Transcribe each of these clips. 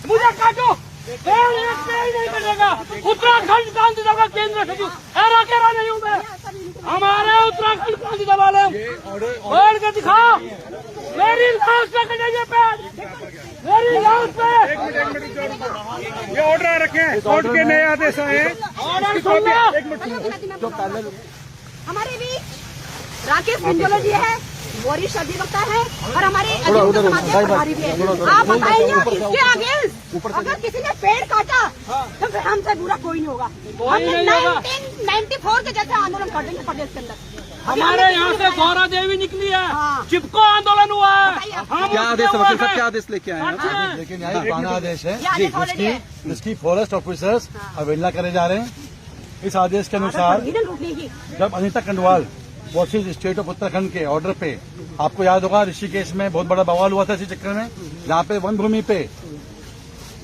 मुझे काटो, नहीं बनेगा। उत्तराखंड क्रांति दल केंद्र सचिव ऐरा केरा नहीं हूँ मैं, हमारे उत्तराखंड क्रांति दल वाले बैठ के दिखाओ, मेरी लाश पे कटेंगे पैर, मेरी लाश पे। ये ऑर्डर रखे, कोर्ट के नए आदेश आए, ऑर्डर सुन लो। हमारे भी राकेश मंजोला जी है, वरिष्ठ अधिवक्ता है और हमारे प्रभारी भी है। आप बताइए इसके आगे अगर किसी ने पेड़ काटा तो फिर हमसे बुरा कोई नहीं होगा। हमने 1994 के जैसे आंदोलन कर देंगे प्रदेश के अंदर। हमारे यहाँ से गौरा देवी निकली है, चिपको आंदोलन हुआ है। क्या आदेश है वकील साहब, क्या आदेश लेके आए हैं? लेकिन यहाँ पुराना आदेश है जिसकी फॉरेस्ट ऑफिसर्स अवहेलना करे जा रहे हैं। इस आदेश के अनुसार जब Anita Kandwal watching state of Uttarakhand के ऑर्डर पे, आपको याद होगा ऋषिकेश में बहुत बड़ा बवाल हुआ था इसी चक्कर में, जहाँ पे वन भूमि पे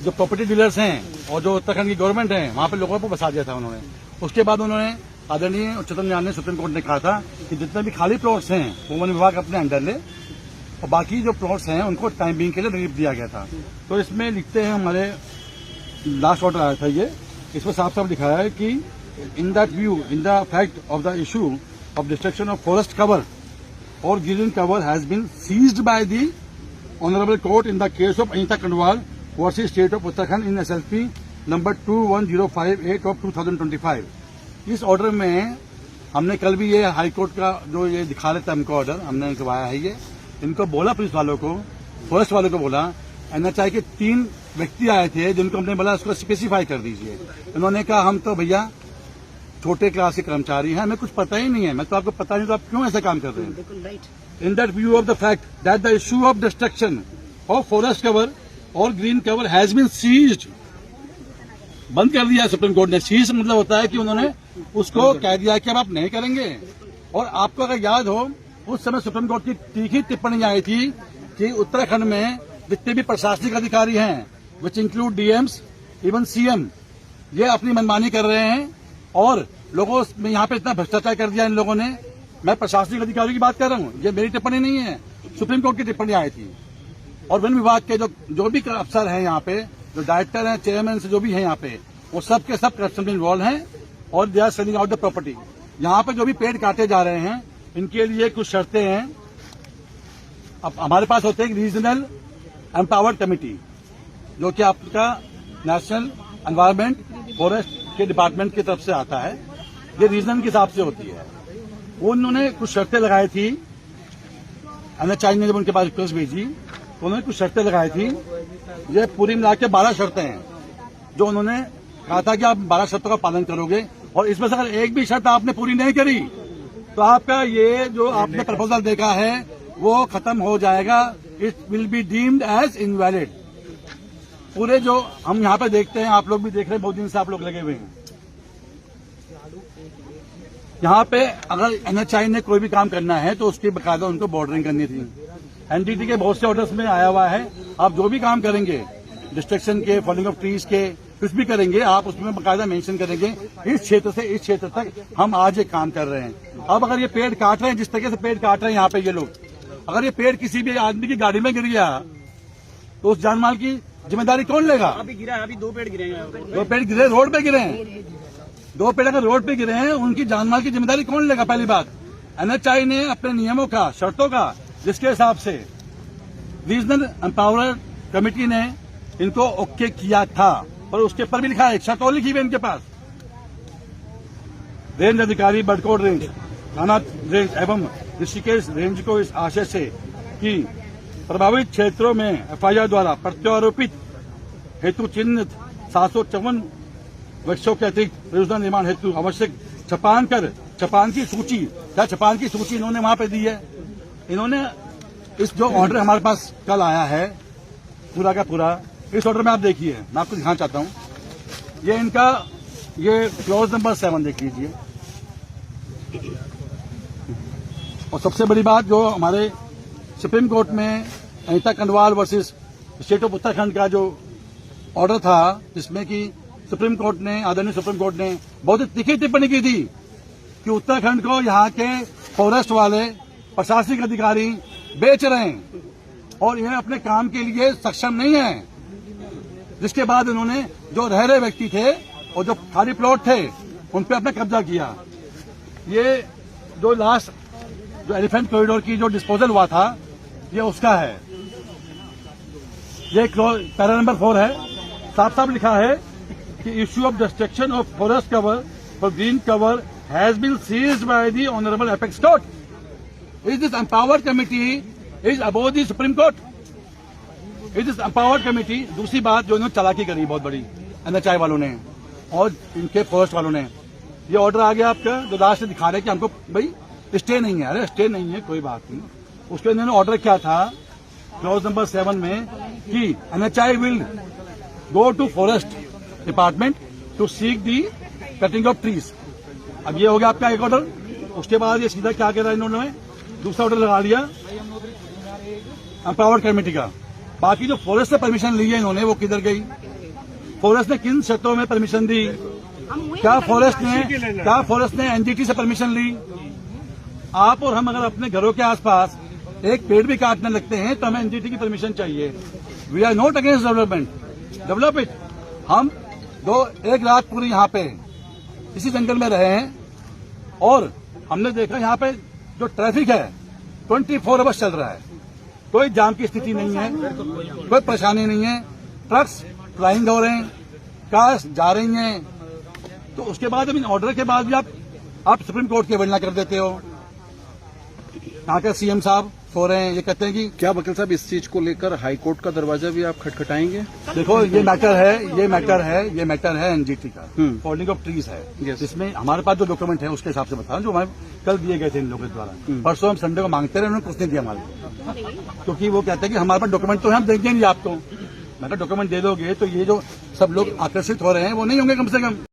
जो प्रॉपर्टी डीलर्स हैं और जो उत्तराखंड की गवर्नमेंट है वहाँ पे लोगों को बसा दिया था उन्होंने। उसके बाद उन्होंने आदरणीय उच्चतम न्यायालय सुप्रीम कोर्ट ने कहा था कि जितने भी खाली प्लॉट्स हैं वो वन विभाग अपने अंडर ले और बाकी जो प्लॉट्स हैं उनको टाइम बीइंग के लिए रिलीफ दिया गया था। तो इसमें लिखते हैं, हमारे लास्ट ऑर्डर आया था ये, इसमें साफ साफ लिखा है कि इन that view, in the fact of the issue of destruction of forest cover or green cover has been seized by the honorable court in the case of Anita Kandwal versus State of Uttarakhand in SLP number 21058 of 2025। इस order में हमने कल भी ये high court का जो ये दिखा रहे थे हमको ऑर्डर, हमने करवाया है ये, इनको बोला पुलिस वालों को, फॉरेस्ट वालों को बोला, NHI के 3 व्यक्ति आए थे जिनको हमने बोला उसको स्पेसिफाई कर दीजिए। उन्होंने कहा हम तो भैया छोटे क्लास के कर्मचारी हैं, हमें कुछ पता ही नहीं है। मैं तो आपको पता नहीं तो आप क्यों ऐसा काम कर रहे हैं? In that view of the fact that the issue of destruction of forest cover और green cover has been ceased, बंद कर दिया सुप्रीम कोर्ट ने। सीज मतलब होता है कि उन्होंने उसको कह दिया कि अब आप नहीं करेंगे। और आपको अगर याद हो उस समय सुप्रीम कोर्ट की तीखी टिप्पणी आई थी कि उत्तराखंड में जितने भी प्रशासनिक अधिकारी हैं, which include DMs, even CM, ये अपनी मनमानी कर रहे हैं और लोगों में यहाँ पे इतना भ्रष्टाचार कर दिया इन लोगों ने। मैं प्रशासनिक अधिकारियों की बात कर रहा हूँ, ये मेरी टिप्पणी नहीं है, सुप्रीम कोर्ट की टिप्पणी आई थी। और वन विभाग के जो भी अफसर हैं यहाँ पे, जो डायरेक्टर हैं, चेयरमैन से जो भी हैं यहाँ पे, वो सब के सब करप्शन में इन्वॉल्व हैं और they are selling out the property. यहाँ पे जो भी पेड़ काटे जा रहे हैं इनके लिए कुछ शर्तें हैं। अब हमारे पास होते हैं रीजनल एम्पावर्ड कमेटी, जो कि आपका नेशनल एनवायरमेंट फॉरेस्ट के डिपार्टमेंट की तरफ से आता है, ये रीजन के हिसाब से होती है। उन्होंने कुछ शर्तें लगाई थी, NHI ने जब उनके पास रिक्वेस्ट भेजी तो उन्होंने कुछ शर्तें लगाई थी। ये पूरी मिला के 12 शर्तें हैं जो उन्होंने कहा था कि आप 12 शर्तों का पालन करोगे और इसमें से अगर एक भी शर्त आपने पूरी नहीं करी तो आपका ये जो आपने प्रपोजल देखा है वो खत्म हो जाएगा। It will be deemed as invalid. पूरे जो हम यहाँ पे देखते हैं, आप लोग भी देख रहे हैं, बहुत दिन से आप लोग लगे हुए हैं यहाँ पे। अगर NHI ने कोई भी काम करना है तो उसकी बकायदा उनको बॉर्डरिंग करनी थी। NTT के बहुत से ऑर्डर्स में आया हुआ है, आप जो भी काम करेंगे, डिस्ट्रक्शन के, फॉलिंग ऑफ ट्रीज के, कुछ भी करेंगे, आप उसमें बकायदा मेंशन करेंगे इस क्षेत्र से इस क्षेत्र तक हम आज एक काम कर रहे हैं। अब अगर ये पेड़ काट रहे हैं, जिस तरीके से पेड़ काट रहे हैं यहाँ पे ये लोग, अगर ये पेड़ किसी भी आदमी की गाड़ी में गिर गया तो उस जानमाल की जिम्मेदारी कौन लेगा? अभी गिरा है, अभी 2 पेड़ गिरे हैं, 2 पेड़ गिरे, रोड पे गिरे हैं। 2 पेड़ अगर रोड पे गिरे हैं, उनकी जानमाल की जिम्मेदारी कौन लेगा? पहली बात, NHI ने अपने नियमों का, शर्तों का, जिसके हिसाब से रीजनल एम्पावर्ड कमेटी ने इनको ओके किया था, और उसके ऊपर भी लिखा है, एक शर्त और लिखी हुई है इनके पास। रेंज अधिकारी बड़कोट रेंज, थाना रेंज एवं ऋषिकेश रेंज को इस आशय से कि प्रभावित क्षेत्रों में FIR द्वारा प्रत्यारोपित हेतु चिन्हित 754 वृक्षों के अतिरिक्त परियोजना निर्माण हेतु आवश्यक छपान की सूची, क्या छपान की सूची इन्होंने वहां पे दी है। इन्होंने इस जो ऑर्डर हमारे पास कल आया है पूरा का पूरा, इस ऑर्डर में आप देखिए, मैं आपको दिखाना चाहता हूं, ये इनका ये क्लॉज नंबर 7 देख लीजिए। और सबसे बड़ी बात जो हमारे सुप्रीम कोर्ट में Anita Kandwal versus state of Uttarakhand का जो ऑर्डर था, जिसमें कि सुप्रीम कोर्ट ने, आदरणीय सुप्रीम कोर्ट ने बहुत ही तीखी टिप्पणी की थी कि उत्तराखंड को यहाँ के फॉरेस्ट वाले प्रशासनिक अधिकारी बेच रहे हैं और यह अपने काम के लिए सक्षम नहीं है। जिसके बाद उन्होंने जो रह रहे व्यक्ति थे और जो खाली प्लॉट थे उन पर अपना कब्जा किया। ये जो लास्ट जो एलिफेंट कॉरिडोर की जो डिस्पोजल हुआ था, ये उसका है। ये पैरा नंबर 4 है, साफ साफ लिखा है कि issue of destruction of forest cover for green cover has been seized by the honourable apex court. Is this empowered committee is above the supreme court. Is this empowered committee. दूसरी बात जो इन्होंने चालाकी करी बहुत बड़ी NHI वालों ने और इनके फॉरेस्ट वालों ने, ये ऑर्डर आ गया आपका जो लास्ट दिखा रहे कि हमको भाई स्टे नहीं है। अरे स्टे नहीं है कोई बात नहीं, उसके इन्होंने ऑर्डर किया था क्लॉज नंबर 7 में कि NHI will go to forest department to seek the cutting of trees. अब ये हो गया आपका एक ऑर्डर। उसके बाद ये सीधा क्या कह रहा है, इन्होंने दूसरा ऑर्डर लगा दिया एम्पावर्ड कमेटी का। बाकी जो फॉरेस्ट से परमिशन ली है इन्होंने, वो किधर गई? फॉरेस्ट ने किन शर्तों में परमिशन दी? क्या फॉरेस्ट ने NGT से परमिशन ली? आप और हम अगर अपने घरों के आसपास एक पेड़ भी काटने लगते हैं तो हमें NGT की परमिशन चाहिए। We are not against development, develop it. हम एक रात पूरी यहाँ पे इसी जंगल में रहे हैं और हमने देखा यहाँ पे जो ट्रैफिक है 24 आवर्स चल रहा है, कोई जाम की स्थिति नहीं है, कोई परेशानी नहीं है। ट्रक्स फ्लाइंग हो रहे हैं, कार्स जा रही हैं। तो उसके बाद इन ऑर्डर के बाद भी आप सुप्रीम कोर्ट की अवहेलना कर देते हो। यहाँ के CM साहब सो रहे हैं, ये कहते हैं कि क्या वकील साहब इस चीज को लेकर हाई कोर्ट का दरवाजा भी आप खटखटाएंगे? देखो ये मैटर है NGT का, फॉलिंग ऑफ ट्रीज है, जिसमें हमारे पास जो डॉक्यूमेंट है उसके हिसाब से बता रहा हूं, जो हमें कल दिए गए थे इन लोगों द्वारा। परसों हम संडे को मांगते रहे, उन्होंने कुछ नहीं दिया हमारे को, क्योंकि वो कहते हैं कि हमारे पास डॉक्यूमेंट तो है, हम देंगे नहीं आपको। मैं डॉक्यूमेंट दे दोगे तो ये जो सब लोग आकर्षित हो रहे हैं वो नहीं होंगे कम से कम।